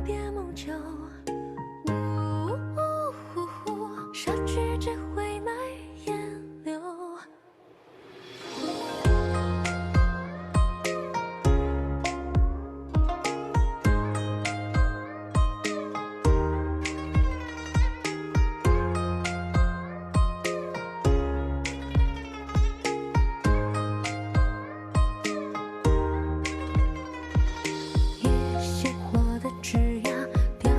别梦久，杀去只会埋烟柳。也熄火的枝桠，凋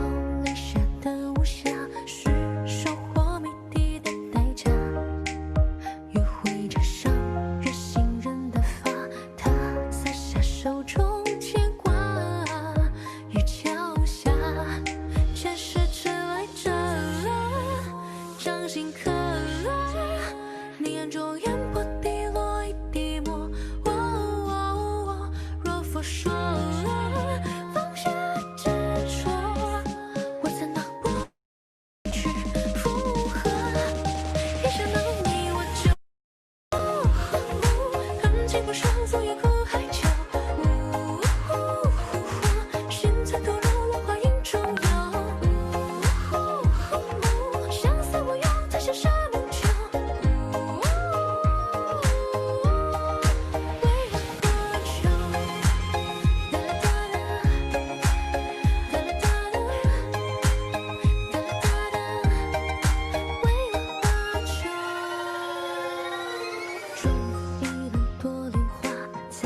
零下的无暇，是收获谜底的代价。约会着上越信任的发，他撒下手中牵挂。雨桥下，前世迟来者，掌心刻了你眼中烟波滴落一滴墨。若佛说了放下执着，我怎能不去附和？一想到你我就恨情不说，昨夜苦海秋。心残透露，落花影中游。相思无用，才下沙门秋。为了何求？哒啦哒啦，哒啦哒啦，哒啦哒啦，为了何求？春意冷朵莲花，在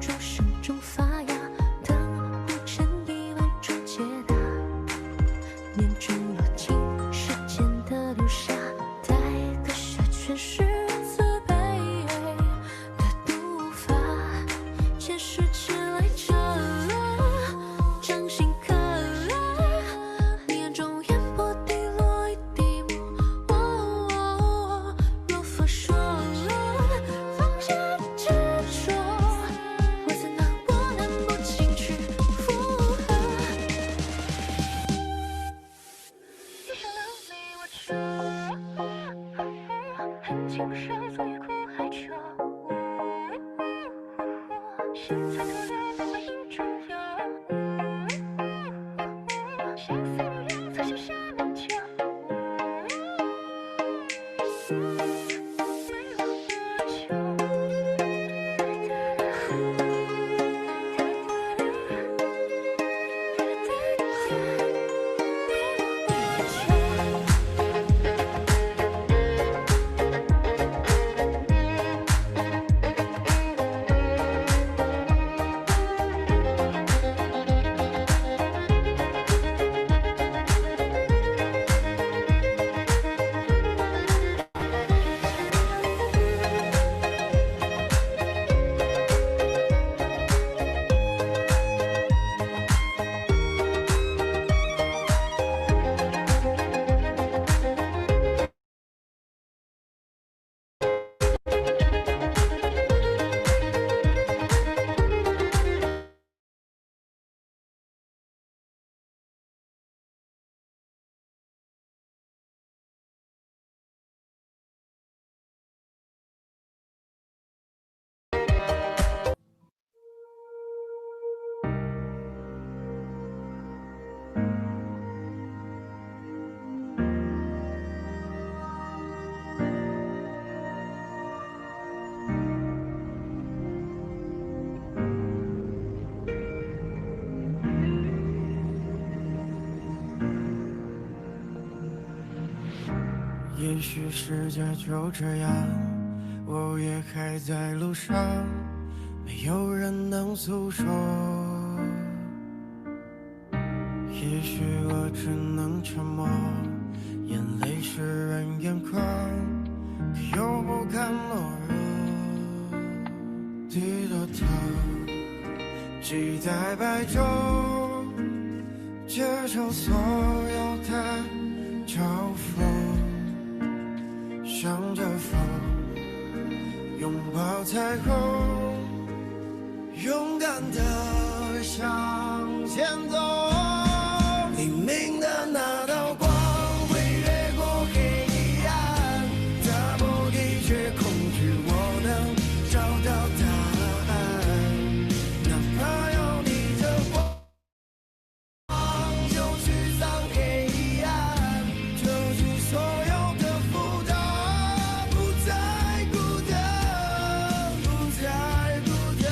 钟声中发芽，等不成一万种解答。念中落进时间的流沙，带得下全是慈悲的读法。前世迟来者，掌心刻了你眼中烟波滴落一滴墨。若佛说了放下执着，我怎能不轻去附和？一想到你我就恨情不说，昨夜苦海秋。心残透了，落花影中游。相思无用，才下沙门秋。为了何求？也许世界就这样，我也还在路上，没有人能诉说。也许我只能沉默，眼泪湿润眼眶，可又不堪懦弱。低着头，期待白昼，接受所有的嘲讽。向着风，拥抱彩虹，勇敢的着向前走。黎明的那道光会越过黑暗，打破的确恐惧，我能找到答案。哪怕要逆着光，就驱散黑暗，遮住所有的负担，不再孤单，不再孤单。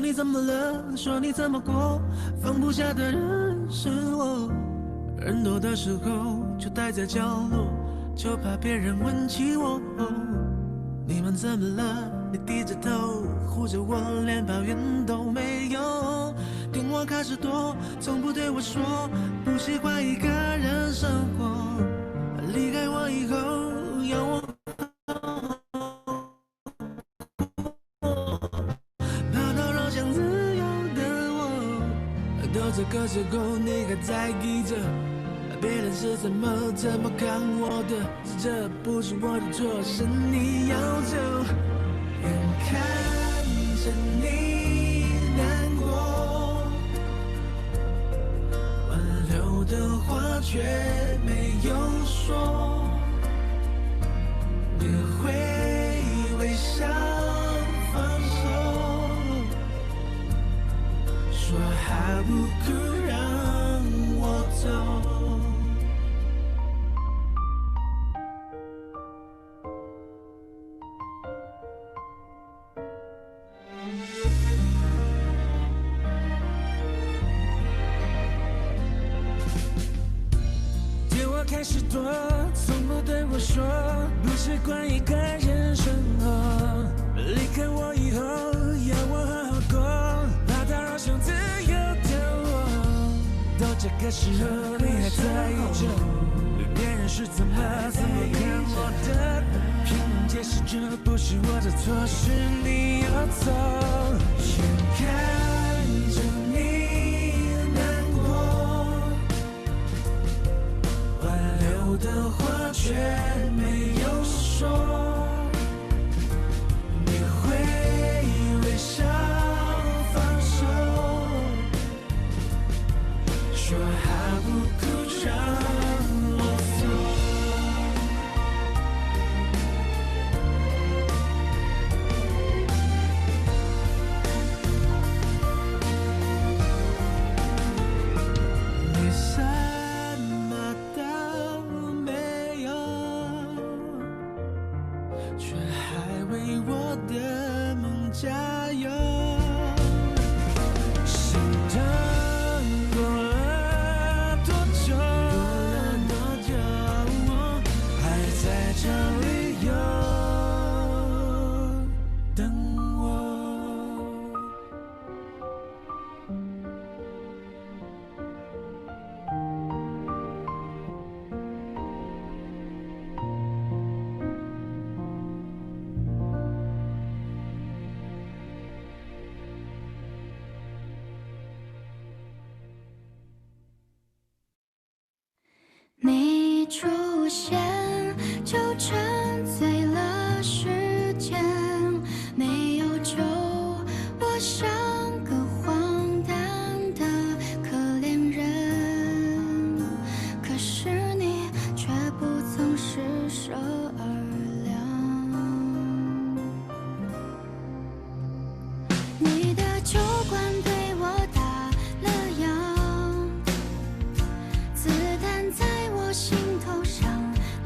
你怎么了？说你怎么过？放不下的人是我。人多的时候就待在角落，就怕别人问起我。你们怎么了？你低着头护着我，连抱怨都没有。电话开始多，从不对我说不习惯一个人生活。离开我以后，要我这个时候你还在意着别人是怎么看我的，这不是我的错，是你要走。眼看着你难过，挽留的话却没有说，你会微笑放手，说还不肯让我走。电话开始多，从不对我说不习惯一个人生活。离开我以后，要我好好过，怕打扰兄弟。个时候你还在意着别人是怎么看我的，拼命解释这不是我的错，是你要走。眼看着你难过，挽留的话却没有说，你会微笑放手，说好不哭让啰嗦。你什么都没有，却还为我的梦加油。心疼过了多久？还在找理由等我。你出现就沉醉了时间，没有救，我像个荒诞的可怜人，可是你却不曾施舍而凉。你的酒馆对我打了烊，子弹在我心头上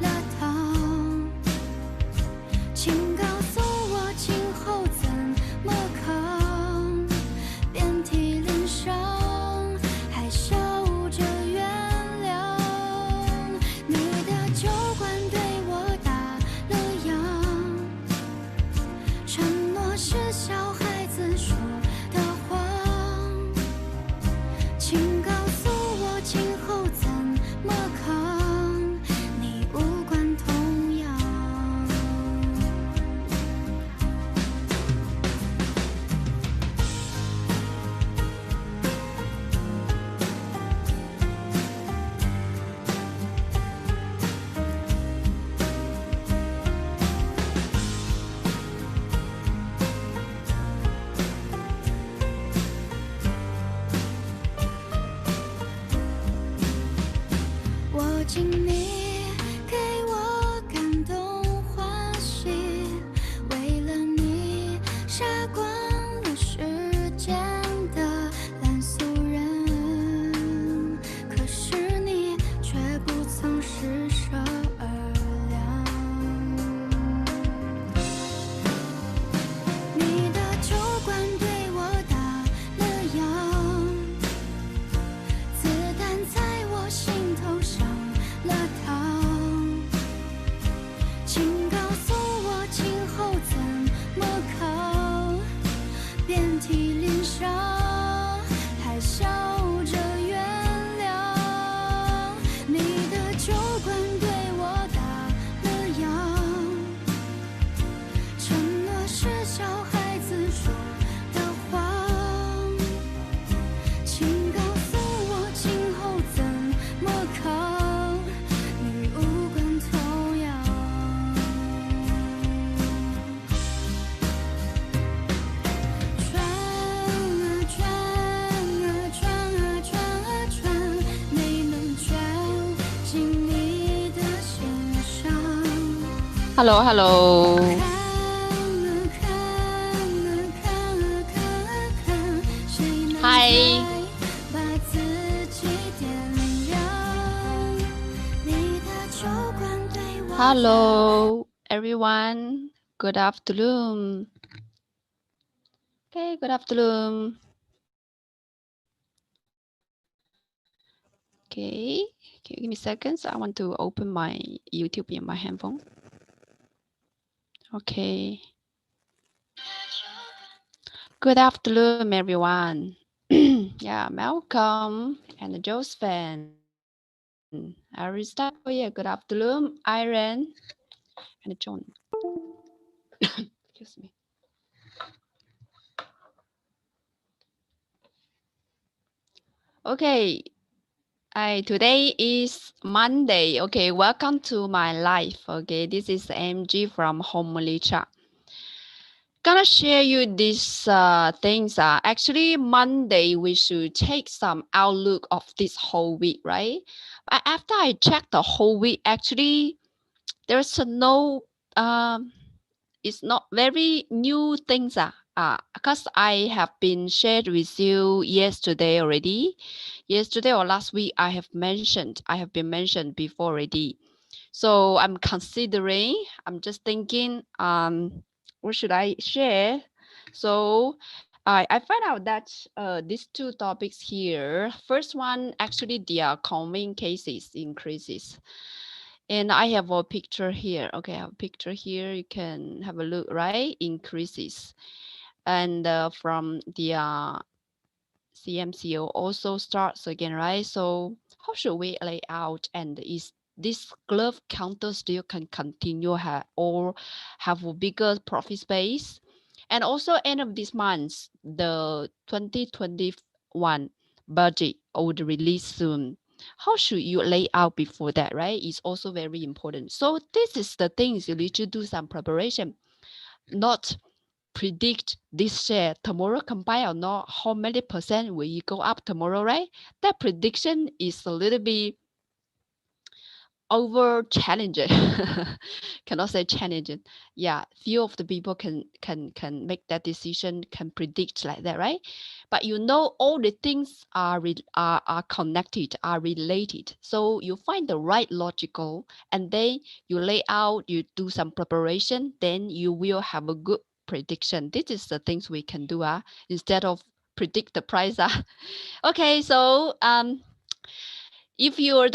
了膛，请告诉我今后怎么扛，遍体鳞伤，还笑着原谅。你的酒馆对我打了烊，承诺是小孩子说的谎，请告诉我今后怎么扛，你无关痛痒。我敬你给我感动欢喜，为了你杀光了世间的烂俗人，可是你却不曾施舍而凉。你的酒馆对我打了烊，子弹在我心头上了膛，请告诉我今后怎么扛，遍体鳞伤，还笑着原谅。你的酒馆对我打了烊，承诺是小孩子说的谎，请告诉我今后怎么扛，你无关痛痒。转啊转啊转啊转啊转，没能转进你的心上。Hello，看啊看啊看啊看啊看，谁能嗨再把自己点燃？你的酒馆对我，Hello everyone. Good afternoon. Okay, good afternoon. Okay, can you give me seconds? I want to open my YouTube in my handphone. Okay. Good afternoon, everyone. Yeah, Malcolm and Josephine. Arista, oh yeah, good afternoon. Irene and John. Excuse me. Okay, today is Monday. Okay, welcome to my life. Okay, this is MG from Home Malaysia. Gonna share you these things. Actually, Monday we should take some outlook of this whole week, right? But after I check the whole week, actually, there's no it's not very new things. Because I have been shared with you yesterday already. Yesterday or last week, I have been mentioned before already. So I'm considering, I'm just thinking, what should I share? So I find out that these two topics here, first one, actually the common cases increases. And I have a picture here. Okay, I have a picture here. You can have a look, right? Increases. And from the CMCO also starts again, right? So how should we lay out? And is this glove counter still can continue or have a bigger profit space? And also end of this month, the 2021 budget would release soon. How should you lay out before that, right? It's also very important. So this is the things you need to do some preparation, not predict this share tomorrow combine or not, how many percent will you go up tomorrow, right? That prediction is a little bit over challenging. Cannot say challenging. Yeah, few of the people can make that decision, can predict like that, right? But you know all the things are connected, are related. So you find the right logical, and then you lay out, you do some preparation, then you will have a good prediction. This is the things we can do instead of predict the price. Okay, so if you're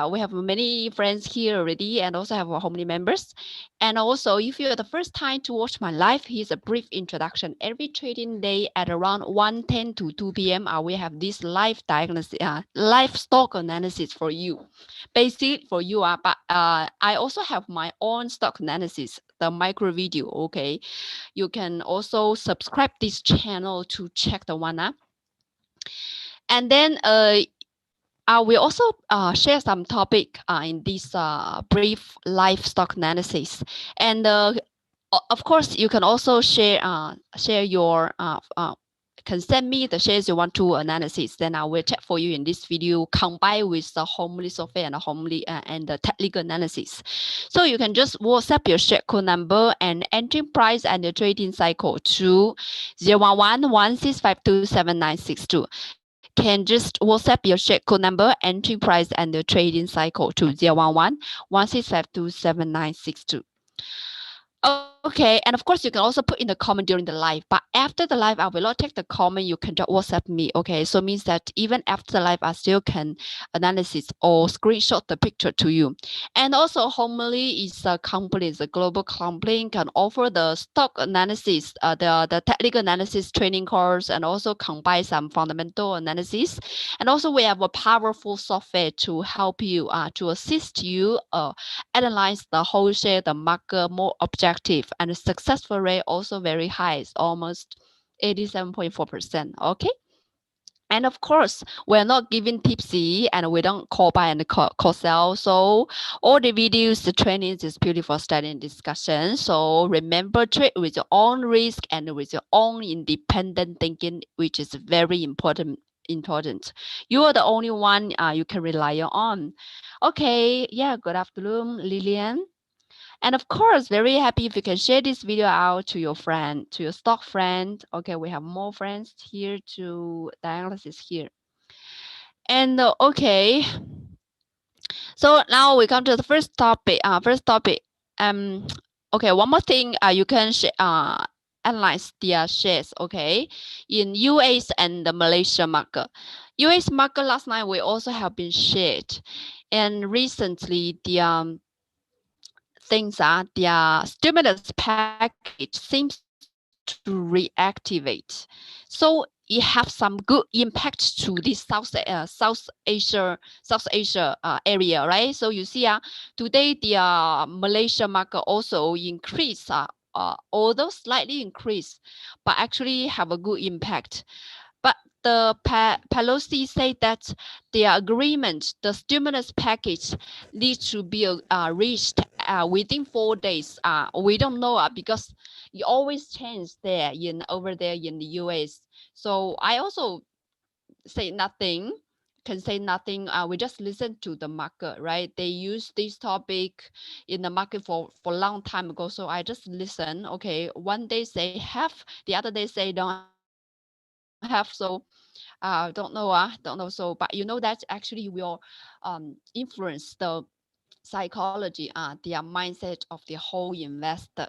we have many friends here already and also have how many members. And also if you're the first time to watch my live, here's a brief introduction. Every trading day at around 1:10 to 2 p.m. We have this live diagnosis, live stock analysis for you. Basic for you, but I also have my own stock analysis, the micro video. Okay, you can also subscribe this channel to check the one. And then I will also share some topic in this brief livestock analysis. And of course, you can also share your can send me the shares you want to analysis. Then I will check for you in this video, combined with the homely software and the homely and the technical analysis. So you can just WhatsApp your share code number and entry price and the trading cycle to 011-1652-7962. Can just WhatsApp your share code number, entry price, and the trading cycle to 011-1652-7962. Okay, and of course, you can also put in the comment during the live, but after the live, I will not take the comment. You can just WhatsApp me, okay? So it means that even after the live, I still can analysis or screenshot the picture to you. And also, Homely is a company, it's a global company, can offer the stock analysis, the technical analysis training course, and also combine some fundamental analysis. And also, we have a powerful software to help you, to assist you analyze the whole share, the market more objective, and the successful rate also very high. It's almost 87.4%. Okay. And of course, we're not giving tipsy and we don't call buy and call sell. So all the videos, the trainings is purely for study and discussion. So remember, trade with your own risk and with your own independent thinking, which is very important. You are the only one you can rely on. Okay, yeah, good afternoon, Lillian. And of course, very happy if you can share this video out to your friend, to your stock friend. Okay, we have more friends here to dialysis here. And okay, so now we come to the first topic. Okay, one more thing. You can analyze their shares. Okay, in US and the Malaysia market. US market last night we also have been shared, and recently the things are their stimulus package seems to reactivate. So it have some good impact to this South Asia area, right? So you see, today the Malaysia market also increase, although slightly increase, but actually have a good impact. But the Pelosi said that the agreement, the stimulus package, needs to be reached within 4 days. We don't know because it always change there over there in the US. So I also say nothing. Can say nothing. We just listen to the market, right? They use this topic in the market for long time ago. So I just listen. Okay, one day say have, the other day say don't have. So don't know. Don't know. So, but you know that actually will influence the psychology, their mindset of the whole investor.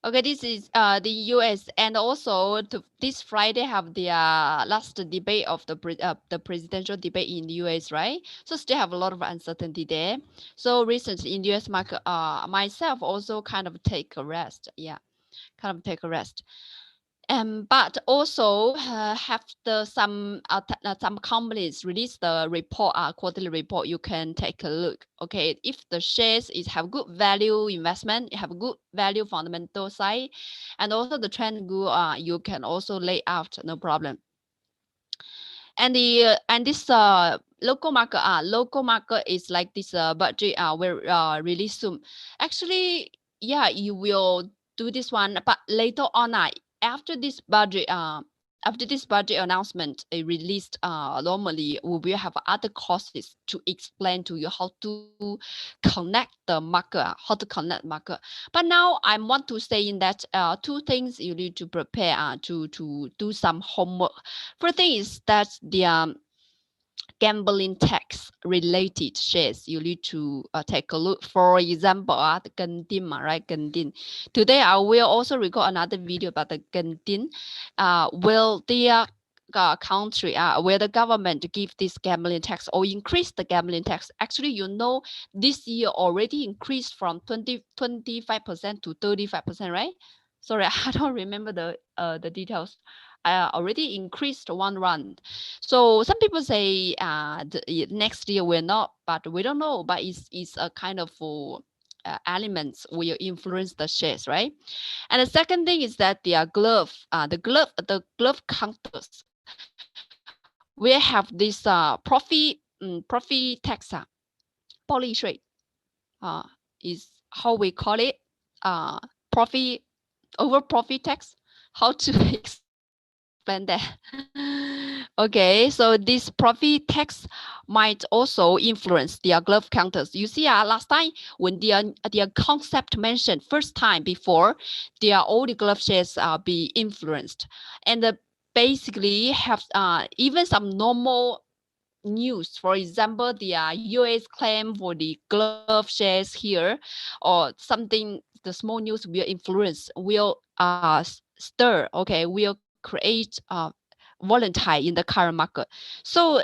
Okay, this is the US, and also this Friday have the last debate of the presidential debate in the US, right? So still have a lot of uncertainty there. So recently in US market, myself also kind of take a rest. Yeah, kind of take a rest. But also have some companies release the report, quarterly report. You can take a look. Okay, if the shares is have good value investment, have good value fundamental side, and also the trend good, you can also lay out, no problem. And this local market is like this budget will release soon. Actually, yeah, you will do this one, but later on, after this budget announcement released, normally we will have other courses to explain to you how to connect the market, how to connect market. But now I want to say in that two things you need to prepare, to do some homework. First thing is that the gambling tax related shares you need to take a look. For example, the Genting, right? Genting. Today I will also record another video about the Genting. Will the country where the government give this gambling tax or increase the gambling tax? Actually, you know, this year already increased from 25% to 35%, right? Sorry, I don't remember the details. Already increased one round. So some people say next year will not, but we don't know. But it's a kind of elements will influence the shares, right? And the second thing is that the glove counters will have this profit tax, polish rate, is how we call it, profit over profit tax. How to explain that? Okay, so this profit tax might also influence their glove counters. You see, last time when their concept mentioned first time before, their all the glove shares be influenced, and basically have even some normal news. For example, the US claim for the glove shares here, or something, the small news will influence, will stir, okay, will create volatile in the current market. So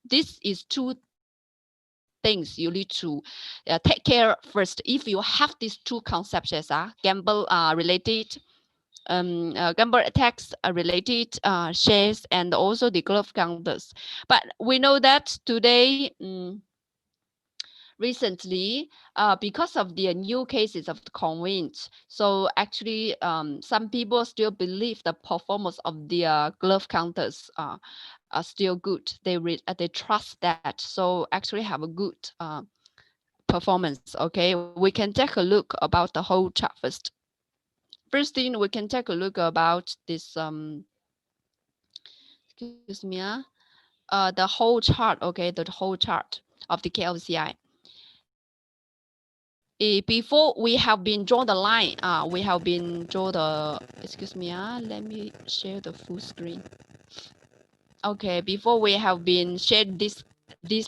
this is two things you need to take care first. If you have these two concepts, gamble tax related shares, and also the glove counters. But we know that today, recently, because of the new cases of the COVID, so actually some people still believe the performance of the glove counters are still good. They trust that, so actually have a good performance. Okay, we can take a look about the whole chart first. First thing, we can take a look about this excuse me, the whole chart. Okay, the whole chart of the KLCI. Before we have been drawn the line, we have been draw the, excuse me, let me share the full screen. Okay, before we have been shared this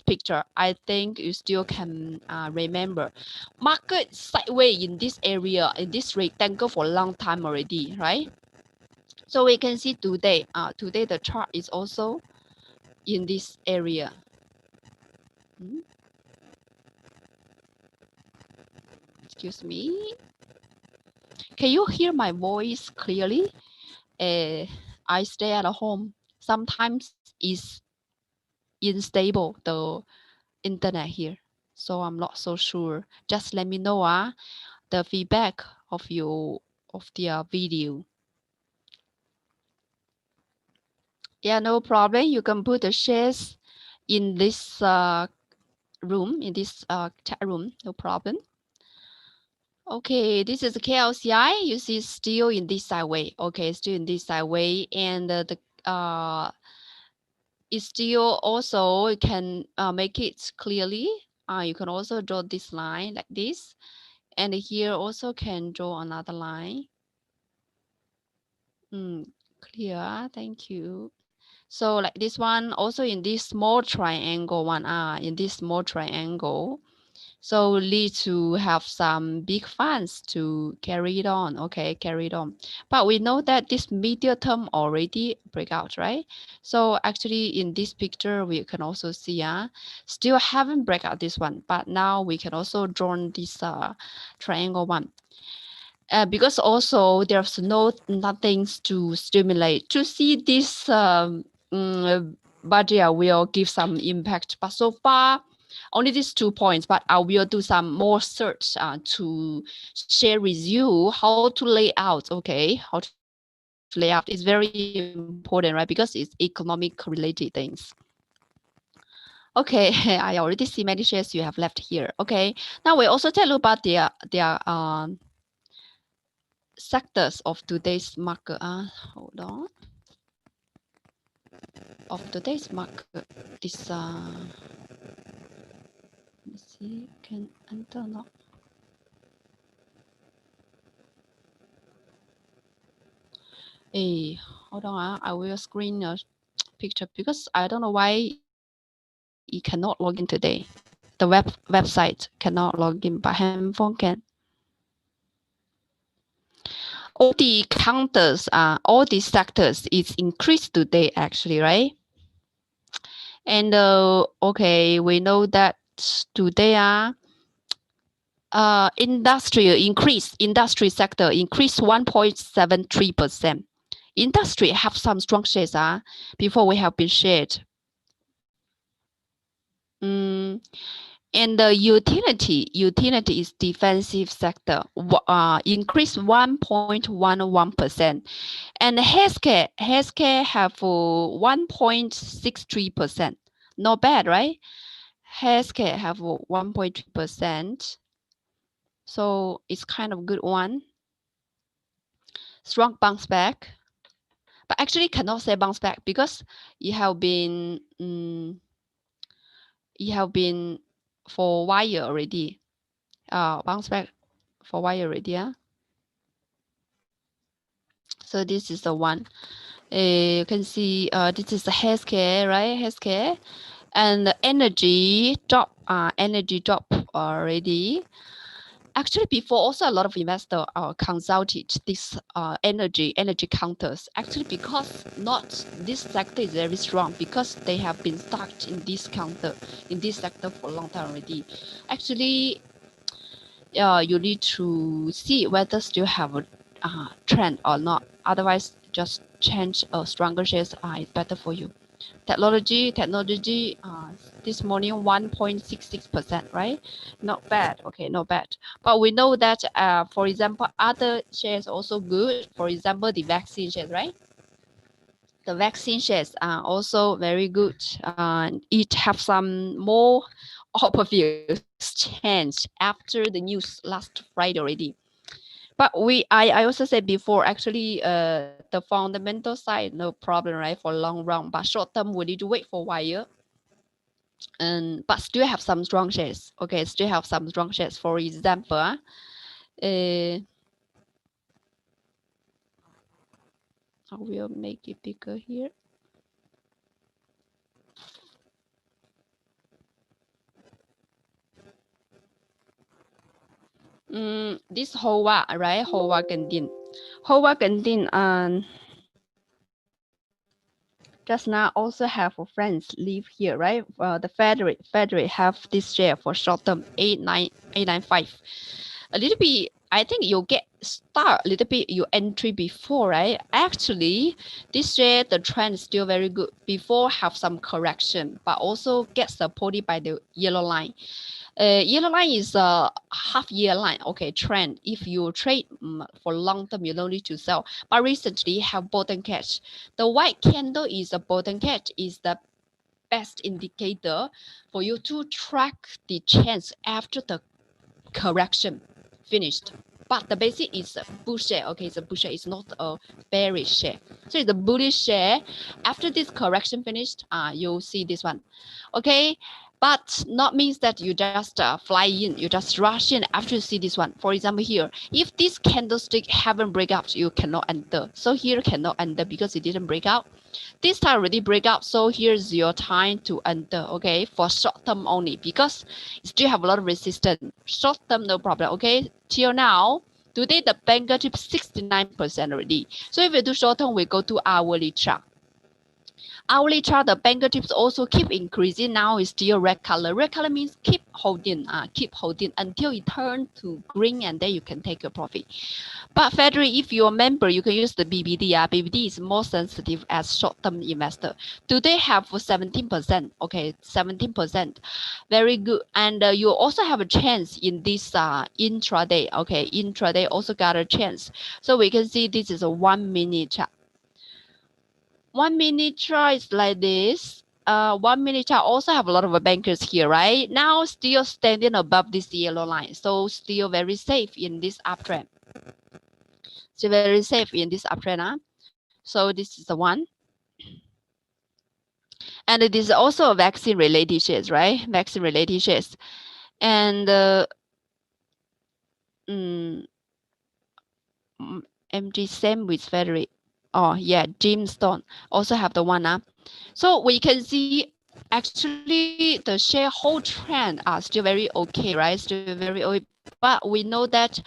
picture, I think you still can remember. Market sideways in this area, in this rectangle for a long time already, right? So we can see today, today the chart is also in this area. Excuse me. Can you hear my voice clearly? I stay at home. Sometimes it's unstable, the internet here. So I'm not so sure. Just let me know the feedback of you of the video. Yeah, no problem. You can put the shares in this room, in this chat room, no problem. Okay, this is the KLCI. You see, still in this side way. Okay, still in this side way, and the it still also can make it clearly. You can also draw this line like this, and here also can draw another line. Clear. Thank you. So like this one, also in this small triangle one, in this small triangle. So we need to have some big funds to carry it on. Okay, carry it on. But we know that this medium term already break out, right? So actually in this picture, we can also see, still haven't break out this one, but now we can also draw this triangle one. Because also there's nothing to stimulate to see this budget will give some impact, but so far only these 2 points, but I will do some more search to share with you how to lay out. Okay, how to lay out is very important, right? Because it's economic related things. Okay, I already see many shares you have left here. Okay, now we also tell you about their sectors of today's market. Hold on. Of today's market, this let me see, can enter not? Hey, hold on. I will screen a picture because I don't know why it cannot log in today. The website cannot log in, but handphone can. All the counters, all the sectors is increased today actually, right? And okay, we know that today industry sector increased 1.73%. Industry have some strong shares before we have been shared. And the utility is defensive sector, increased 1.11%. And healthcare have 1.63%. Not bad, right? Healthcare have 1.3%. So it's kind of good one. Strong bounce back. But actually cannot say bounce back because it have been for wire already. Bounce back for wire already. So this is the one. You can see this is the healthcare, right? Healthcare. And the energy drop already. Actually, before also a lot of investors consulted this energy counters. Actually, because not this sector is very strong because they have been stuck in this sector for a long time already. Actually, you need to see whether still have a trend or not. Otherwise, just change stronger shares is better for you. Technology, this morning 1.66%, right? Not bad. Okay, not bad. But we know that, for example, other shares also good. For example, the vaccine shares, right? The vaccine shares are also very good. It have some more obvious change after the news last Friday already. But I also said before, actually, the fundamental side, no problem, right? For long run, but short term, we need to wait for a while. But still have some strong shares. Okay, still have some strong shares. For example, I will make it bigger here. This Hoa, right? Hoa Canteen. Just now also have friends live here, right? The Federate have this share for short term 895. A little bit I think you get start a little bit your entry before, right? Actually, this share the trend is still very good. Before have some correction, but also get supported by the yellow line. Yellow line is a half year line. Okay, trend. If you trade for long term, you don't need to sell. But recently have bottom catch. The white candle is a bottom catch. Is the best indicator for you to track the chance after the correction finished. But the basic is a bull share. Okay, it's a bull share. It's not a bearish share. So it's a bullish share. After this correction finished, you'll see this one. Okay, but not means that you just fly in. You just rush in after you see this one. For example, here, if this candlestick haven't break out, you cannot enter. So here cannot enter because it didn't break out. This time already break out, so here's your time to enter, okay, for short term only, because you still have a lot of resistance. Short term, no problem, okay. Till now, today the bank got 69% already. So if you do short term, we go to hourly chart. Hourly chart, the bank tips also keep increasing. Now it's still red color. Red color means keep holding until it turns to green, and then you can take your profit. But Federal, if you're a member, you can use the BBD. BBD is more sensitive as short-term investor. Today have 17%. Okay, 17%. Very good. And you also have a chance in this intraday. Okay, intraday also got a chance. So we can see this is a 1 minute chart. 1 minute chart is like this. 1 minute chart also have a lot of bankers here, right? Now still standing above this yellow line. So still very safe in this uptrend. So very safe in this uptrend. So this is the one. And it is also a vaccine related shares, right? Vaccine related shares. And MG same with Federal. Oh yeah, Gemstone also have the one. So we can see actually the share whole trend are still very okay, right? Still very okay. But we know that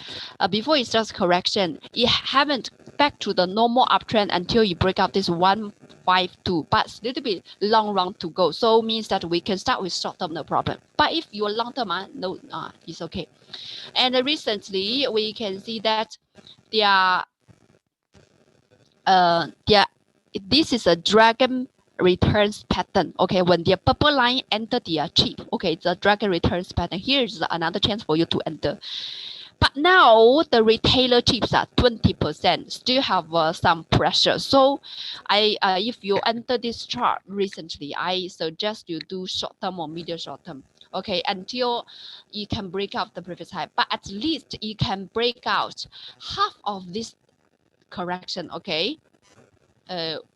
before it's just correction, it haven't back to the normal uptrend until you break out this 152. But it's a little bit long run to go. So means that we can start with short term, no problem. But if you're long term, no, it's okay. And recently we can see that this is a dragon returns pattern. Okay, when the purple line enter the chip, okay, it's a dragon returns pattern. Here is another chance for you to enter. But now the retailer chips are 20%, still have some pressure. So if you enter this chart recently, I suggest you do short term or medium short term. Okay, until you can break out the previous high, but at least you can break out half of this correction. Okay,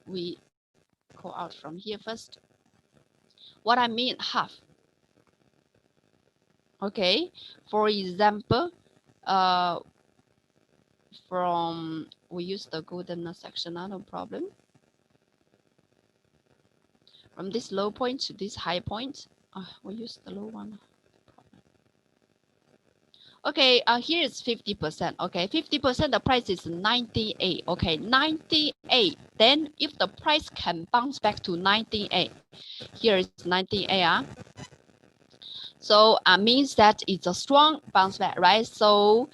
we go out from here first. What I mean half. Okay, for example, from we use the golden section, no problem. From this low point to this high point, we use the low one. Okay, here is 50%. Okay, 50%, the price is 98. Okay, 98. Then if the price can bounce back to 98, here is 98. So means that it's a strong bounce back, right? So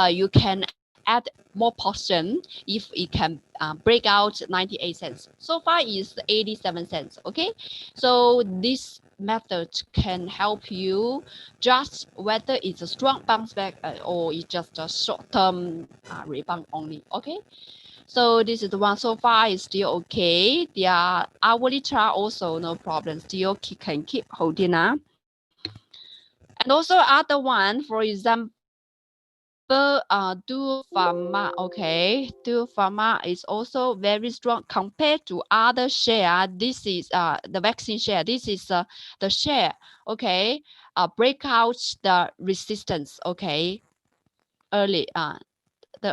you can add more portion if it can break out 98 cents. So far is 87 cents. Okay, so this method can help you judge whether it's a strong bounce back or it's just a short-term rebound only. Okay, so this is the one. So far is still okay. The hourly chart also no problem, still can keep holding. And also other one, for example, do pharma. Okay, do pharma is also very strong compared to other share. This is the vaccine share. This is the share. Okay, break out the resistance. Okay, early the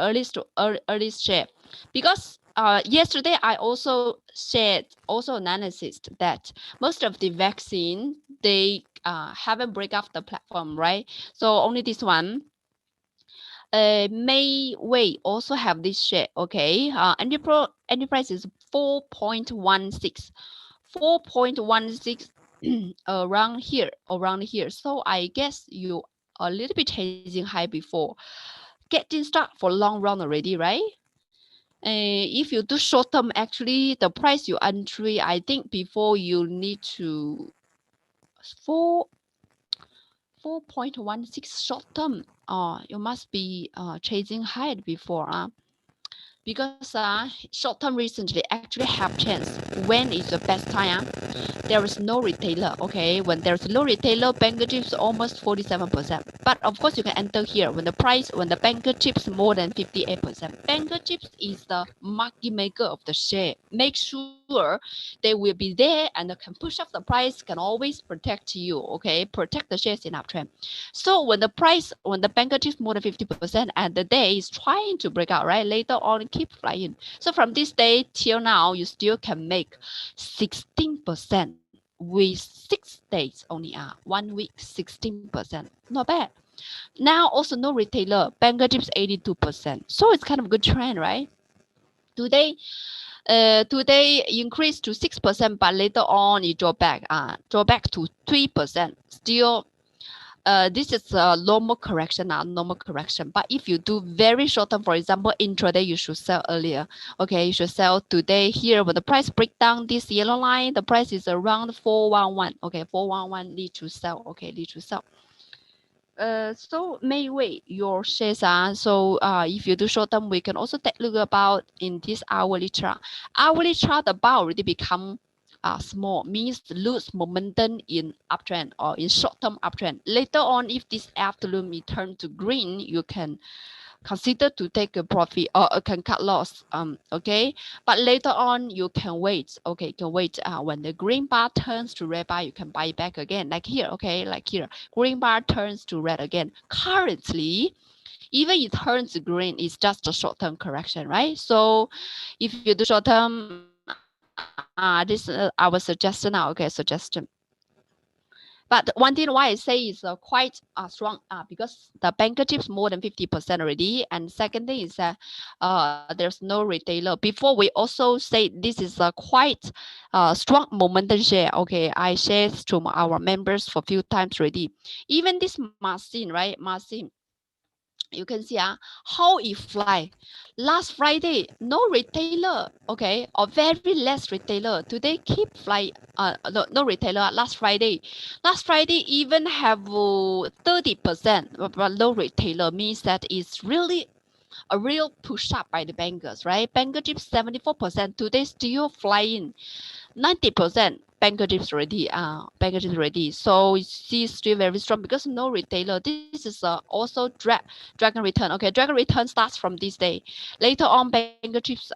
earliest share, because yesterday I also shared analysis that most of the vaccine they haven't break up the platform, right? So only this one. May Way also have this share. Okay, enterprise is 4.16, 4.16 around here. So I guess you a little bit chasing high before. getting start for long run already, right? If you do short term, actually the price you entry, I think before you need to 4.16 short term. You must be chasing high before. Because short term recently actually have chance. When is the best time? There is no retailer. Okay, when there's no retailer, banker chips almost 47%. But of course, you can enter here when the banker chips more than 58%. Banker chips is the market maker of the share. Make sure they will be there and can push up the price. Can always protect you. Okay, protect the shares in uptrend. So when the banker chips more than 50% and the day is trying to break out, right? Later on, keep flying. So from this day till now, you still can make 16% with 6 days only. 1 week, 16%. Not bad. Now also no retailer. Banker chips 82%. So it's kind of a good trend, right? Today increased to 6%, but later on it drop back to 3%. Still this is a normal correction, normal correction. But if you do very short term, for example, intraday, you should sell earlier. Okay, you should sell today here. When the price break down this yellow line, the price is around 411. Okay, 411 need to sell. Okay, need to sell. So may wait your shares are. So if you do short term, we can also take a look about in this hourly chart. Hourly chart, the bar already become small, means lose momentum in uptrend or in short term uptrend. Later on, if this afternoon it turn to green, you can consider to take a profit or can cut loss. Okay, but later on you can wait. Okay, you can wait. When the green bar turns to red bar, you can buy back again. Like here, okay, like here, green bar turns to red again. Currently, even it turns green, it's just a short-term correction, right? So if you do short-term, this our suggestion now. Okay, suggestion. But one thing why I say is quite strong because the banker chips more than 50% already. And second thing is that there's no retailer. Before we also say this is a quite strong momentum share. Okay, I shared to our members for a few times already. Even this machine, right? Machine. You can see how it fly. Last Friday, no retailer, okay, or very less retailer. Today keep fly. No retailer. Last Friday even have 30%, but no retailer means that it's really a real push up by the bankers, right? Banker chips 74%. Today still flying. 90% banker chips already. Banker chips already. So it's still very strong because no retailer. This is also dragon return. Okay, dragon return starts from this day. Later on, banker chips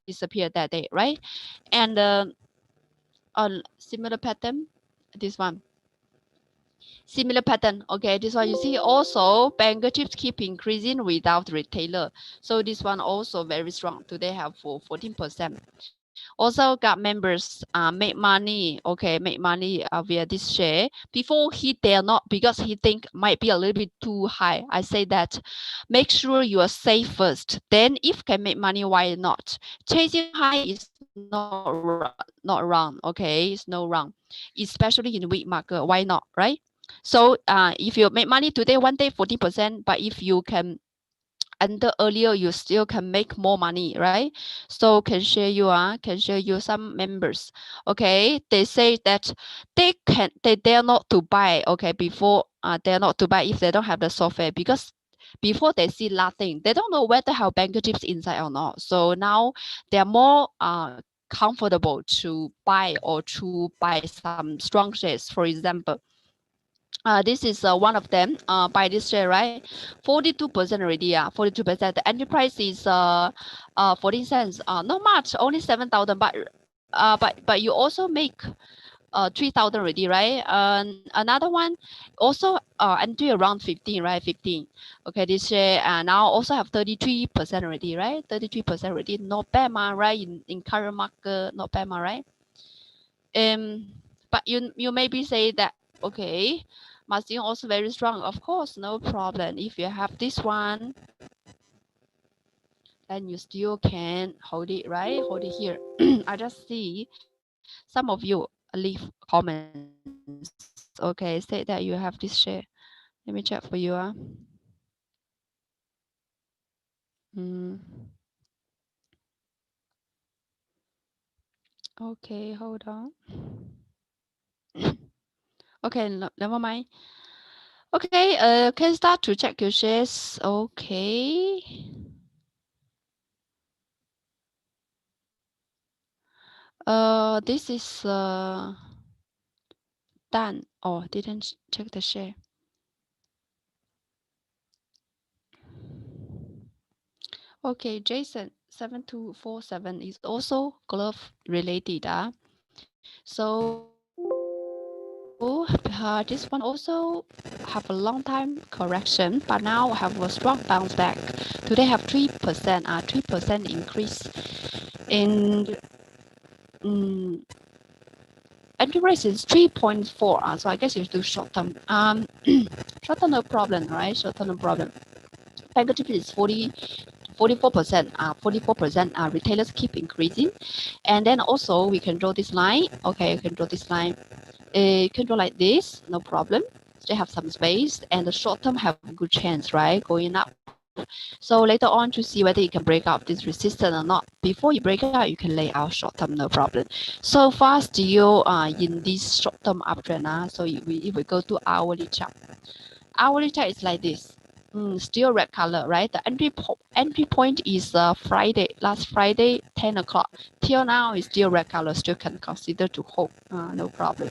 disappear that day, right? And similar pattern. This one. Similar pattern. Okay, this one you see also banker chips keep increasing without retailer. So this one also very strong. Today have for 14%. Also got members make money. Okay, make money via this share. Before he dare not because he think might be a little bit too high. I say that make sure you are safe first. Then if can make money, why not? Chasing high is not wrong. Okay, it's no wrong, especially in weak market. Why not, right? So if you make money today, one day 40%, but if you can enter earlier, you still can make more money, right? So can share you some members. Okay, they say that they dare not to buy. Okay, before dare not to buy if they don't have the software because before they see nothing, they don't know whether have banker chips inside or not. So now they are more comfortable to buy or to buy some strong shares. For example, this is one of them by this share, right? 42% already. 42%. The entry price is 14 cents. Not much, only 7,000. But you also make 3,000 already, right? Another one also entry around 15, right? 15. Okay, this share now also have 33% already, right? 33% already. Not bad, right? In current market, not bad, right? But you maybe say that okay, Martin also very strong. Of course, no problem. If you have this one, then you still can hold it, right? Hold it here. I just see some of you leave comments. Okay, say that you have this share. Let me check for you. Okay, hold on. Okay, never mind. Okay, can start to check your shares. Okay. This is done. Oh, didn't check the share. Okay, Jason 7247 is also glove related. So this one also have a long time correction, but now have a strong bounce back. Today have 3% increase. And entry rate is 3.4. So I guess you do short term. Short term no problem, right? Short term no problem. Bank is 44%. 44%. Retailers keep increasing, and then also we can draw this line. Okay, you can draw this line. You can draw like this, no problem. They have some space, and the short term have a good chance, right, going up. So later on to see whether you can break out this resistance or not. Before you break out, you can lay out short term, no problem. So far still in this short term uptrend. So if we go to hourly chart is like this. Still red color, right? The entry point is last Friday, 10 o'clock. Till now is still red color, still can consider to hold, no problem.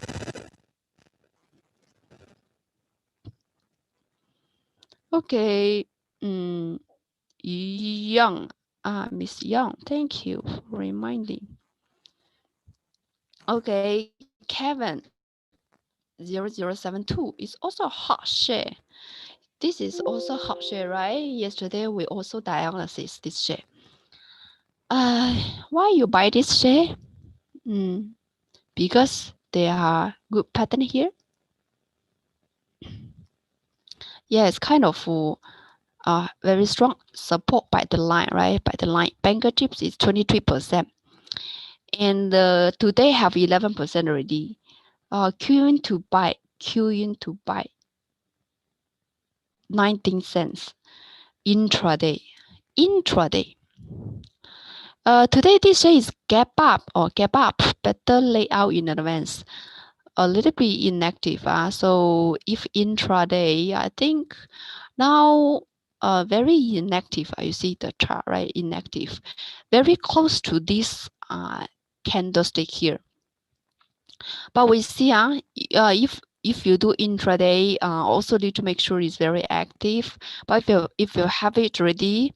Okay, Young, Miss Young, thank you for reminding. Okay, Kevin 0072 is also a hot share. This is also hot share, right? Yesterday we also diagnosis this share. Why you buy this share? Because there are good pattern here. Yeah, it's kind of very strong support by the line, right? By the line, banker chips is 23%, and today have 11% already. Queuing to buy 19 cents intraday. Today this share is gap up, better layout in advance. A little bit inactive. So if intraday, I think now very inactive. You see the chart, right? Inactive, very close to this candlestick here. But we see if you do intraday, also need to make sure it's very active. But if you have it ready,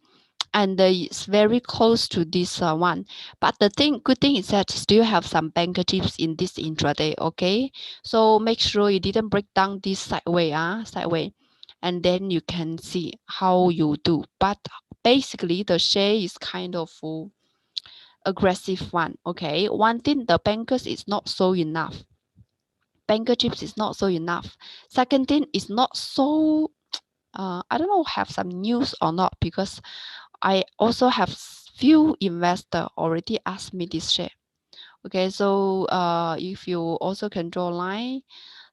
and it's very close to this one. But the good thing is that still have some banker chips in this intraday. Okay, so make sure you didn't break down this sideway, and then you can see how you do. But basically, the share is kind of aggressive one. Okay, one thing, the bankers is not so enough. Banker chips is not so enough. Second thing is not so. I don't know have some news or not, because I also have few investor already asked me this share. Okay, so if you also can draw a line,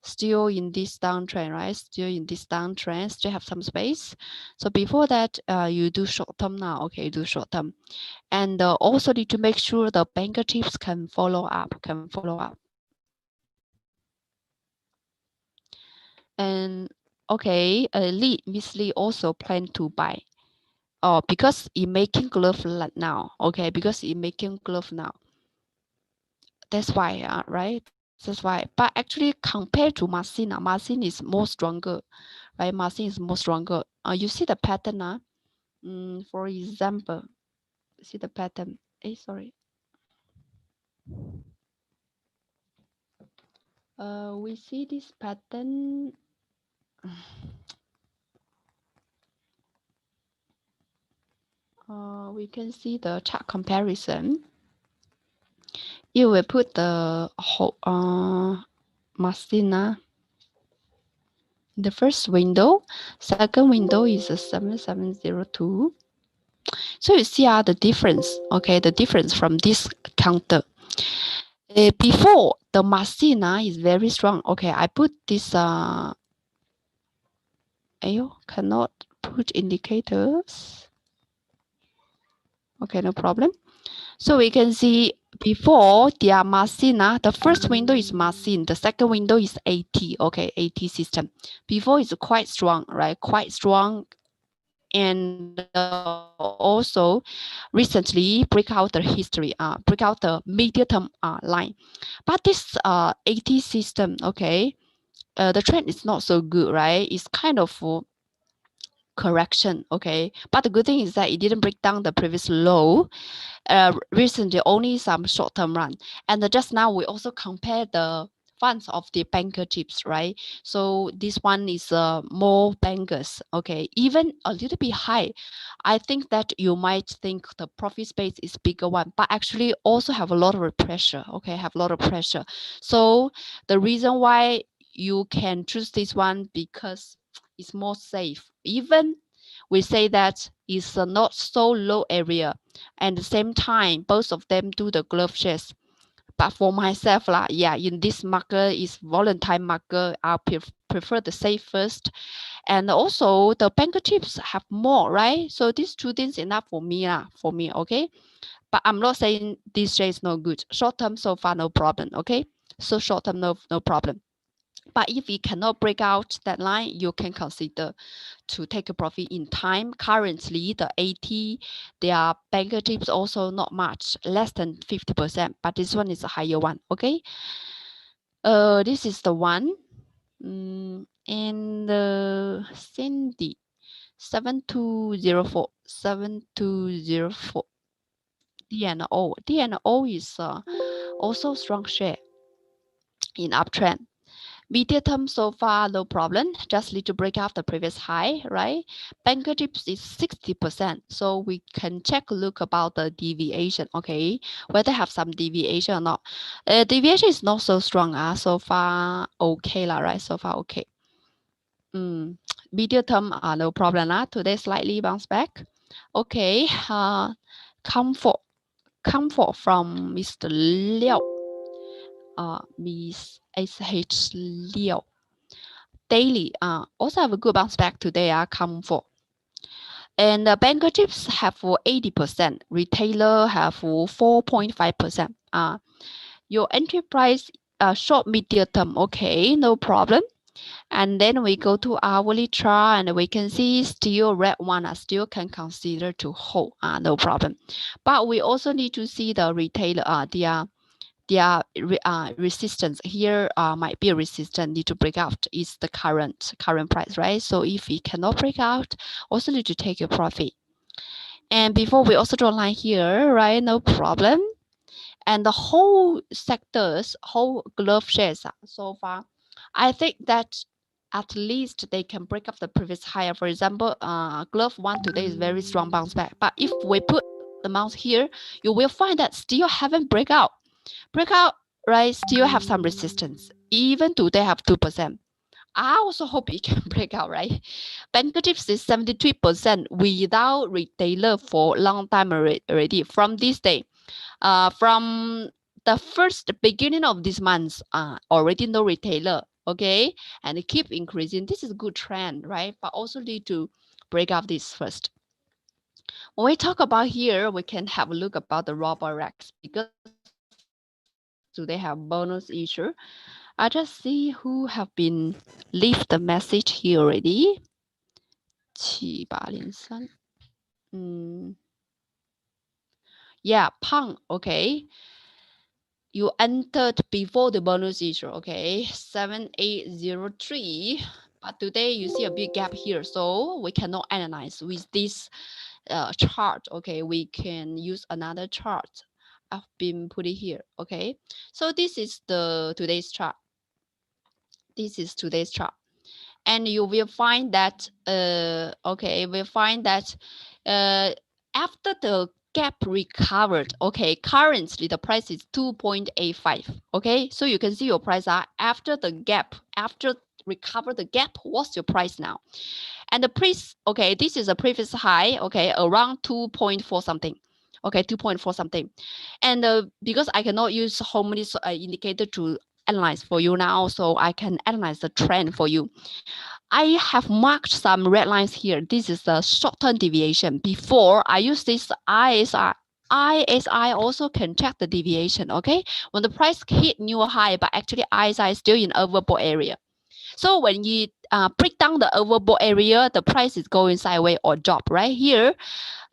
still in this downtrend, right? Still in this downtrend, still have some space. So before that, you do short term now. Okay, do short term, and also need to make sure the banker chips can follow up. And okay, Miss Lee also plan to buy. Oh, because it making glove now. Okay, because it making glove now. That's why, right? That's why. But actually, compared to Marcin, Marcin is more stronger, right? Marcin is more stronger. You see the pattern, for example, see the pattern. Sorry. We see this pattern. We can see the chart comparison. You will put the whole Marcin, the first window. Second window is a 7702. So you see the difference. Okay, the difference from this counter. Before the Marcin is very strong. Okay, I put this cannot put indicators. Okay, no problem. So we can see before their machine, the first window is machine, the second window is AT, okay, AT system. Before is quite strong, right? Quite strong. And also recently break out the history, break out the medium term line. But this AT system, okay, the trend is not so good, right? It's kind of correction, okay. But the good thing is that it didn't break down the previous low. Recently only some short-term run. And just now we also compare the funds of the banker chips, right? So this one is more bankers, okay, even a little bit high. I think that you might think the profit space is bigger one, but actually also have a lot of pressure, okay, have a lot of pressure. So the reason why you can choose this one because it's more safe. Even we say that it's a not so low area, and at the same time both of them do the glove shares. But for myself yeah, in this market is volatile market, I prefer the safe first. And also the banker chips have more, right? So these two things enough for me okay. But I'm not saying this share is no good. Short term so far no problem, okay. So short term no problem. But if you cannot break out that line, you can consider to take a profit in time. Currently, the AT, their banker tips also not much, less than 50%, but this one is a higher one, okay? This is the one. And Cindy, 7204, 7204. DNO. DNO is also strong share in uptrend. Medium term so far, no problem. Just need to break out the previous high, right? Banker chips is 60%. So we can check a look about the deviation, okay? Whether have some deviation or not. Deviation is not so strong. So far, okay, right? So far, okay. Medium term, no problem. Today slightly bounce back. Okay. Comfort. Comfort from Mr. Liao. Miss SH Liao. Daily also have a good bounce back today. Comfort. And the banker chips have 80%. Retailer have 4.5%. Your entry price short medium term, okay, no problem. And then we go to hourly chart and we can see still red one still can consider to hold, no problem. But we also need to see the retailer their resistance here might be a resistance need to break out is the current price, right? So if it cannot break out, also need to take a profit. And before we also draw a line here, right? No problem. And the whole sectors, whole glove shares so far, I think that at least they can break up the previous higher. For example, glove one today is very strong bounce back. But if we put the mouse here, you will find that still haven't break out, right? Still have some resistance. Even today have 2%. I also hope it can break out, right? Banker chips is 73% without retailer for long time already. From this day, from the first beginning of this month, already no retailer, okay? And it keep increasing. This is a good trend, right? But also need to break out this first. When we talk about here, we can have a look about the Roborex because today have bonus issue. I just see who have been leave the message here already. 7803. Yeah, Pang, okay. You entered before the bonus issue, okay. 7803. But today you see a big gap here, so we cannot analyze with this chart, okay. We can use another chart. I've been put it here, okay. So this is the today's chart. This is today's chart. And you will find that okay, we'll find that after the gap recovered, okay, currently the price is 2.85, okay. So you can see your price are after the gap, after recover the gap, what's your price now? And the price, okay, this is a previous high, okay, around 2.4 something, okay, 2.4 something. And because I cannot use harmonic indicator to analyze for you now, so I can analyze the trend for you. I have marked some red lines here. This is the short-term deviation. Before I use this ISI also can check the deviation, okay? When the price hit new high, but actually ISI is still in overbought area. So when you break down the overbought area, the price is going sideways or drop, right? Here,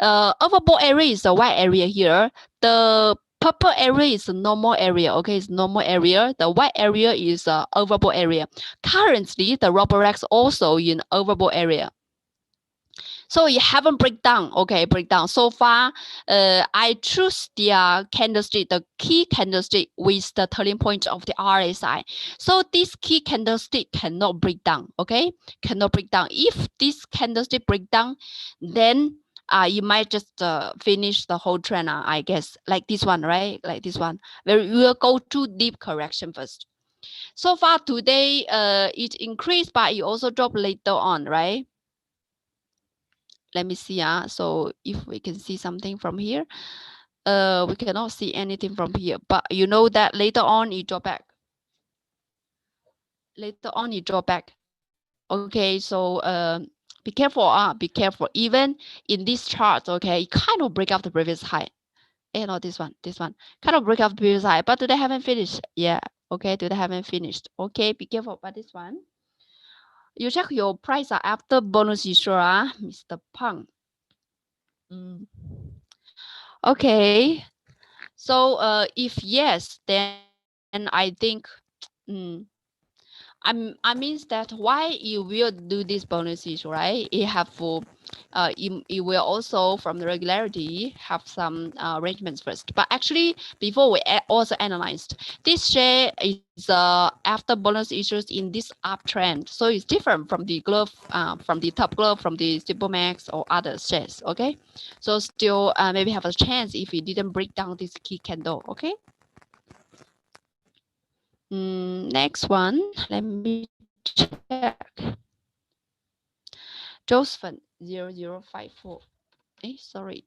overbought area is the white area here. The purple area is the normal area, okay? It's normal area. The white area is overbought area. Currently, the Roborex also in overbought area. So you haven't breakdown, okay, breakdown. So far, I choose the candlestick, the key candlestick with the turning point of the RSI. So this key candlestick cannot break down, okay, cannot break down. If this candlestick break down, then you might just finish the whole trend, I guess, like this one, right? Like this one, where we will go to deep correction first. So far today, it increased, but it also dropped later on, right? Let me see. So if we can see something from here, we cannot see anything from here. But you know that later on it drop back. Later on it drop back. Okay, so be careful. Be careful. Even in this chart, okay, it kind of break up the previous high. No, this one kind of break up the previous high, but they haven't finished. Yeah. Okay, they haven't finished. Okay, be careful about this one. You check your price after bonus issue, Mr. Pang. Okay, so if yes, then I think I means that why you will do these bonuses, right? It have for it will also from the regularity have some arrangements first. But actually, before we also analyzed, this share is after bonus issues in this uptrend, so it's different from the glove, from the top glove, from the Max or other shares. Okay, so still maybe have a chance if it didn't break down this key candle. Okay. Next one, let me check. Josephine 0054. Sorry,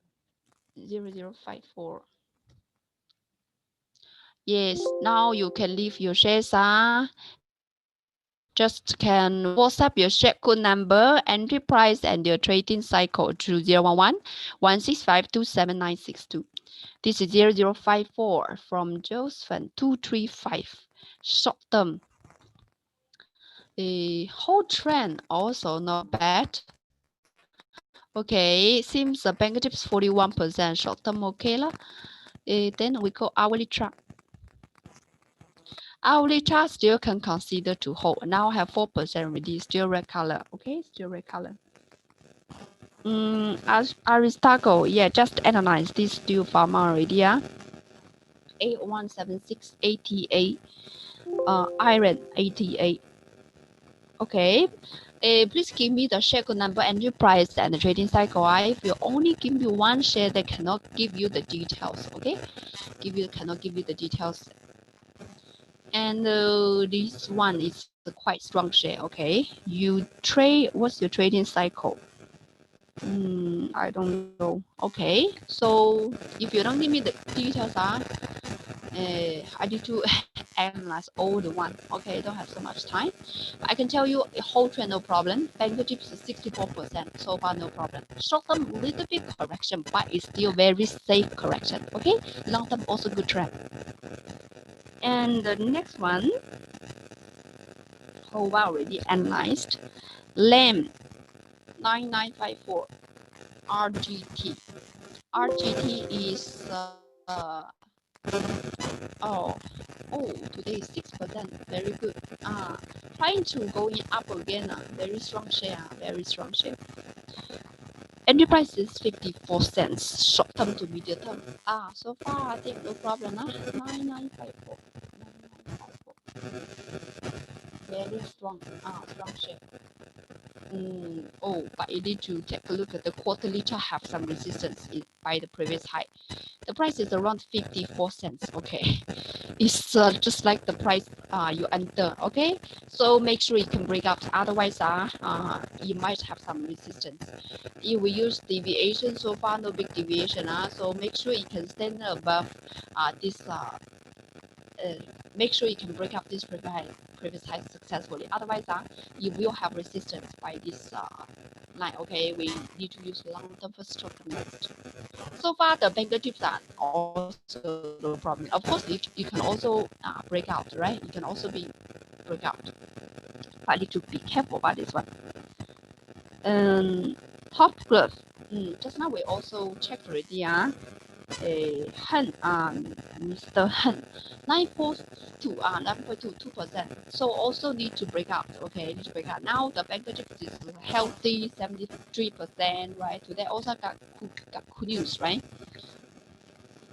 0054. Yes, now you can leave your shares. Just can WhatsApp your share code number, entry price, and your trading cycle to 011 165 27962. This is 0054 from Josephine 235. Short term. The whole trend also not bad. Okay, seems the bank tips 41% short term, okay lah. Then we go hourly chart. Hourly chart still can consider to hold. Now have 4% already, still red color. Okay, still red color. Aristotle, yeah, just analyze this still pharma already. 8176 88. Iron 88. Okay. Please give me the share code number, entry price, and the trading cycle. If you only give me one share, they cannot give you the details. Okay, cannot give you the details. And this one is a quite strong share. Okay, you trade. What's your trading cycle? I don't know. Okay, so if you don't give me the details, I need to analyze all the one. Okay, don't have so much time. I can tell you a whole trend, no problem. Bank chips is 64%. So far, no problem. Short term, little bit correction, but it's still very safe correction. Okay, long term also good trend. And the next one, already analyzed. LAM 9954 RGT. RGT is today is 6%, very good. Trying to go in up again, very strong share, very strong share. Entry price is 54 cents, short term to medium term. So far I think no problem. 9954. Very strong, strong share. But you need to take a look at the quarterly chart, have some resistance by the previous high. The price is around 54 cents. Okay, it's just like the price you enter. Okay, so make sure you can break up. Otherwise, you might have some resistance. If we use deviation, so far no big deviation. So make sure you can stand above this make sure you can break up this previous high successfully. Otherwise, you will have resistance by this line. Okay, we need to use long-term for short-term next. So far, the banker chips are also no problem. Of course, you can also break out, right? You can also be break out, but need to be careful about this one. Top growth. Just now we also checked already. Hun, Mr. Hun, 9.2, 2%. So also need to break out. Okay, need to break out. Now the banker chips is healthy, 73%, right? Today also got good news, right?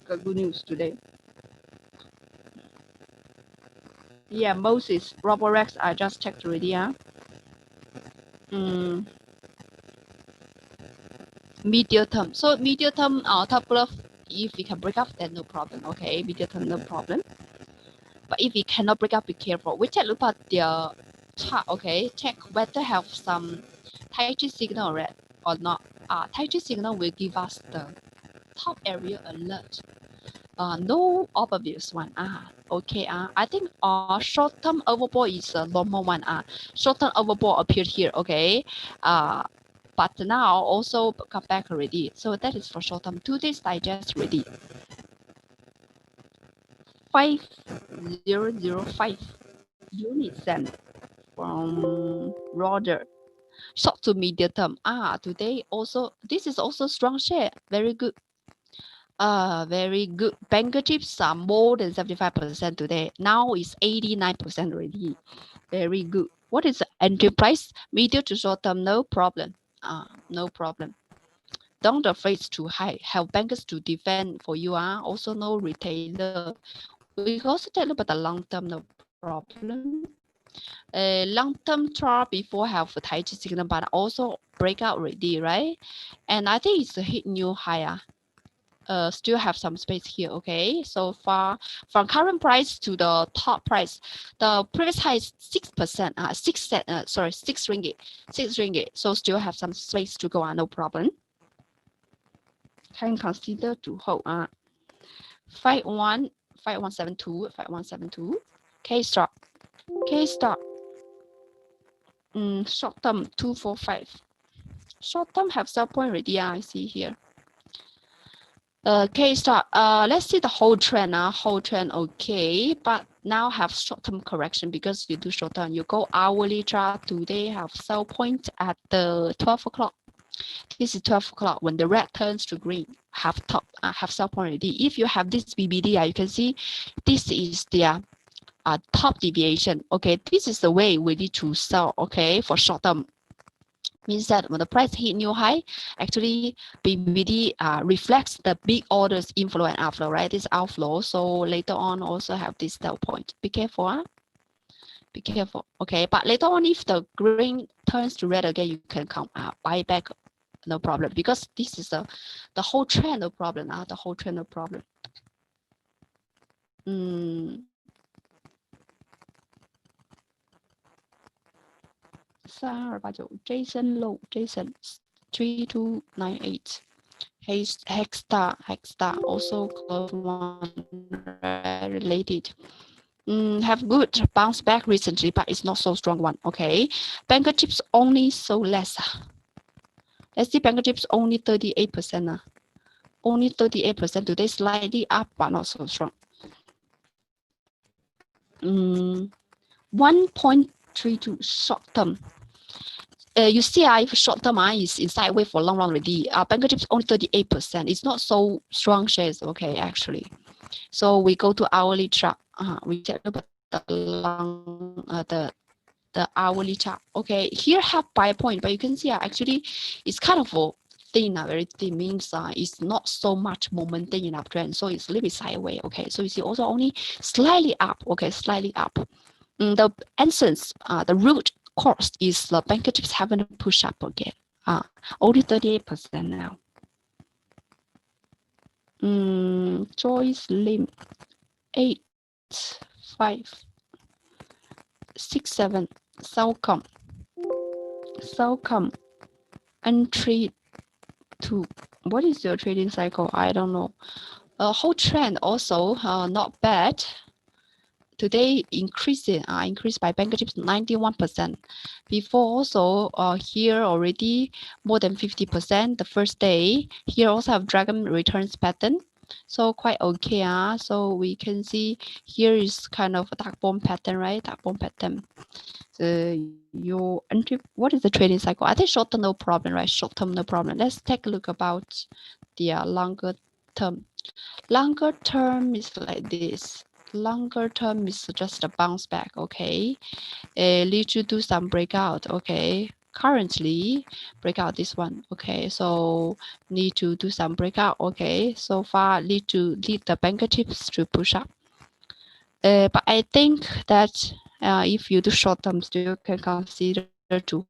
Got good news today. Yeah, Moses, Roborex, I just checked already. Medium term. So medium term, top growth, if we can break up, then no problem. Okay, medium term, no problem. But if we cannot break up, be careful. We take a look at the chart. Okay, check whether have some Tai Chi signal red or not. Tai Chi signal will give us the top area alert. No obvious one. Okay. I think short-term overbought is a normal one. Short-term overbought appeared here. Okay. But now also come back already. So that is for short-term. 2 days digest already. 5005 units and from Roger. Short to medium term. Today also this is also strong share. Very good. Very good. Banker chips are more than 75% today. Now it's 89% already. Very good. What is the entry price? Medium to short term, no problem. No problem. Don't afraid it's too high. Have bankers to defend for you. Also no retailer. We also tell about the long term, no problem. Long-term chart before have a Tai Chi signal, but also breakout already, right? And I think it's a hit new higher. Still have some space here. Okay, so far from current price to the top price, the previous high is 6%. 6 ringgit, 6 ringgit. So still have some space to go on. No problem. Can consider to hold. 5172. K stop. Short term 245. Short term have sell point already. I see here. K stop. Let's see the whole trend. Whole trend okay, but now have short term correction because you do short term. You go hourly chart today have sell point at the 12 o'clock. This is 12 o'clock when the red turns to green. Have sell point already. If you have this BBD, you can see this is the top deviation. Okay, this is the way we need to sell. Okay, for short term. Means that when the price hit new high, actually BBD reflects the big orders inflow and outflow, right? This outflow. So later on also have this sell point. Be careful. Be careful. Okay, but later on if the green turns to red again, you can come buy back. No problem, because this is the whole trend. No problem. The whole trend. No problem. Jason Low, Jason 3298. Hexstar also close one related. Have good bounce back recently, but it's not so strong one. Okay, banker chips only so less. Let's see, banker chips only 38%. Only 38% today, slightly up, but not so strong. 1.32 short term. You see, if short term is in sideways for long run already. Banker chips only 38%. It's not so strong shares. Okay, actually. So we go to hourly chart. We check about the long the hourly chart. Okay, here have buy point, but you can see actually it's kind of a thin, very thin, means it's not so much momentum in uptrend, so it's a little bit sideways. Okay, so you see also only slightly up. Okay, slightly up. The essence, the root cause is the banker chips haven't pushed up again. Only 38% now. Joyce Lim 8567 Salcom entry to, what is your trading cycle? I don't know. Whole trend also not bad. today increased by bank chips 91%. Before also here already more than 50% the first day. Here also have dragon returns pattern. So quite okay. So we can see here is kind of a dark bone pattern, right? Dark bone pattern. Your entry, what is the trading cycle? I think short term no problem, right? Short term no problem. Let's take a look about the longer term. Longer term is like this. Longer term is just a bounce back, okay? Lead you to some breakout, okay? Currently, breakout this one, okay? So need to do some breakout, okay? So far lead the banker chips to push up. But I think that if you do short term, still can consider to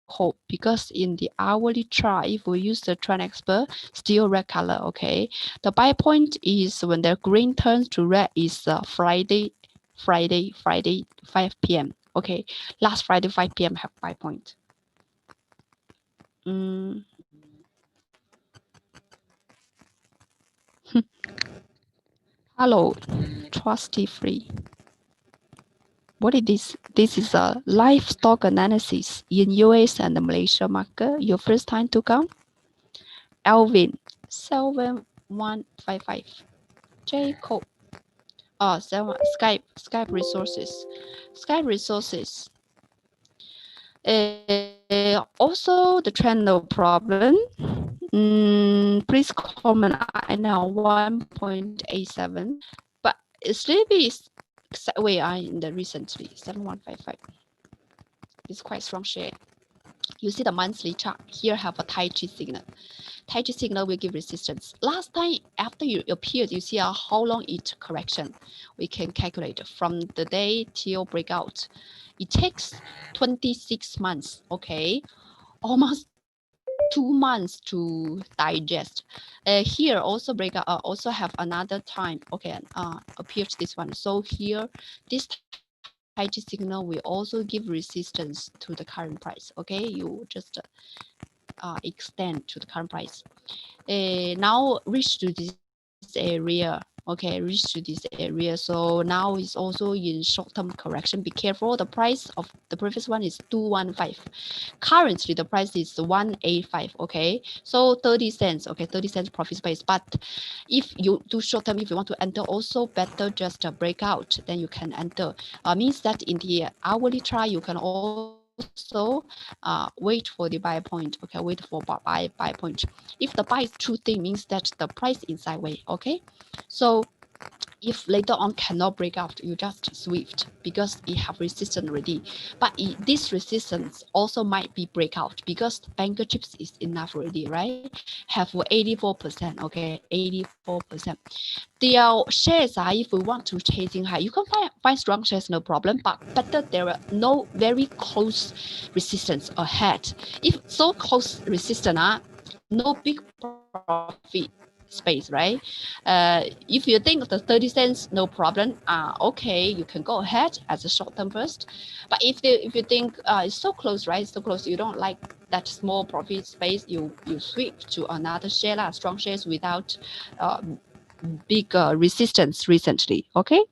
hold because in the hourly chart, if we use the trend expert, still red color. Okay, the buy point is when the green turns to red is Friday 5 p.m. Okay, last Friday 5 p.m. have buy point. Hello, trustee free. What is this? This is a live stock analysis in US and Malaysia market. Your first time to come? Alvin, 7155. Jacob. Skype resources. Skype resources. Also, the trend no problem. Please comment. I know 1.87, but it's little bit way in the recently 7155. It's quite strong share. You see the monthly chart here have a Tai Chi signal. Tai Chi signal will give resistance. Last time after you appeared, you see how long it correction. We can calculate from the day till breakout. It takes 26 months, okay? Almost 2 months to digest. Here also breakout also have another time, okay, appears this one. So here, this Tai Chi signal will also give resistance to the current price, okay? You just extend to the current price. Now reach to this area, okay, reach to this area. So now it's also in short-term correction. Be careful. The price of the previous one is 215. Currently the price is 185, okay? So 30 cents, okay, 30 cents profit space. But if you do short-term, if you want to enter, also better just a breakout, then you can enter. Means that in the hourly chart, you can also wait for the buy point, okay, wait for buy point. If the buy is true thing, means that the price is sideways, okay? So if later on cannot break out, you just swift because it have resistance already. But this resistance also might be breakout because the banker chips is enough already, right? Have 84%, okay, 84%. The shares are, if we want to chasing high, you can find strong shares, no problem, but better there are no very close resistance ahead. If so close resistance, no big profit space, right? If you think the 30 cents, no problem, okay, you can go ahead as a short term first. But if you think it's so close, right? So close, you don't like that small profit space, you switch to another share, strong shares without big resistance recently, okay?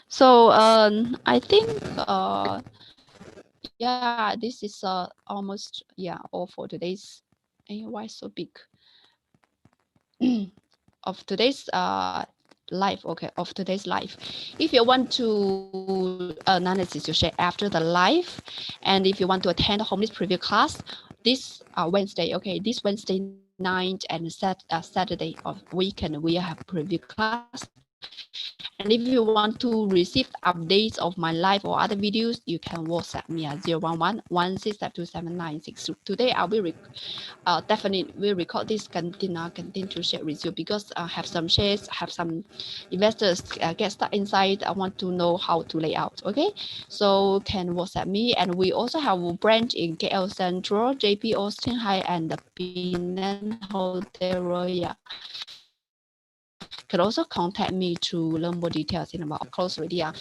So I think yeah, this is almost all for today's. Why so big? Of today's live, okay, of today's live. If you want to analysis, you share after the live, and if you want to attend the homeless preview class this Wednesday, okay, this Wednesday night and Saturday of weekend we have preview class. And if you want to receive updates of my live or other videos, you can WhatsApp me at 011-167-27962. Today I will definitely will record this continue to share with you because I have some shares, have some investors get stuck inside. I want to know how to lay out. Okay, so can WhatsApp me, and we also have a branch in KL Central, JP Austin High, and the Penang Hotel Royal. Can also contact me to learn more details in about close already. I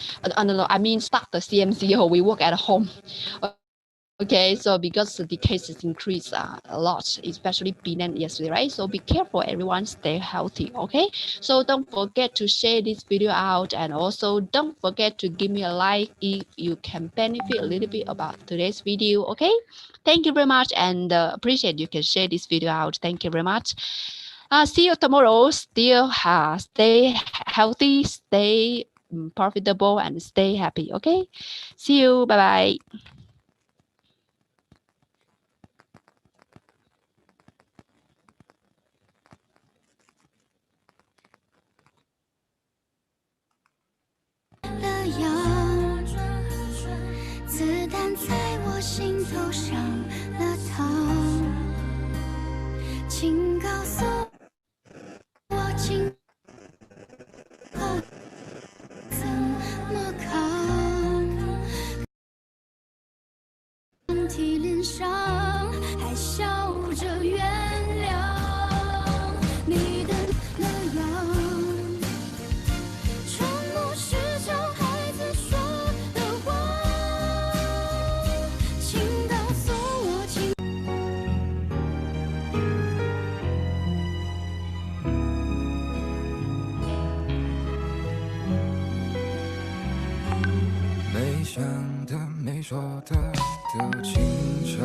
mean, start the CMC or we work at home. Okay, so because the cases increase a lot, especially Penang yesterday, right? So be careful, everyone, stay healthy, okay? So don't forget to share this video out, and also don't forget to give me a like if you can benefit a little bit about today's video, okay? Thank you very much, and appreciate you can share this video out. Thank you very much. See you tomorrow. Still stay healthy, stay profitable, and stay happy, okay? See you. Bye-bye.了药，子弹在我心头上了膛，请告诉我今后怎么扛？身体脸上还笑着原谅你的那样。没想的、没说的，都清澈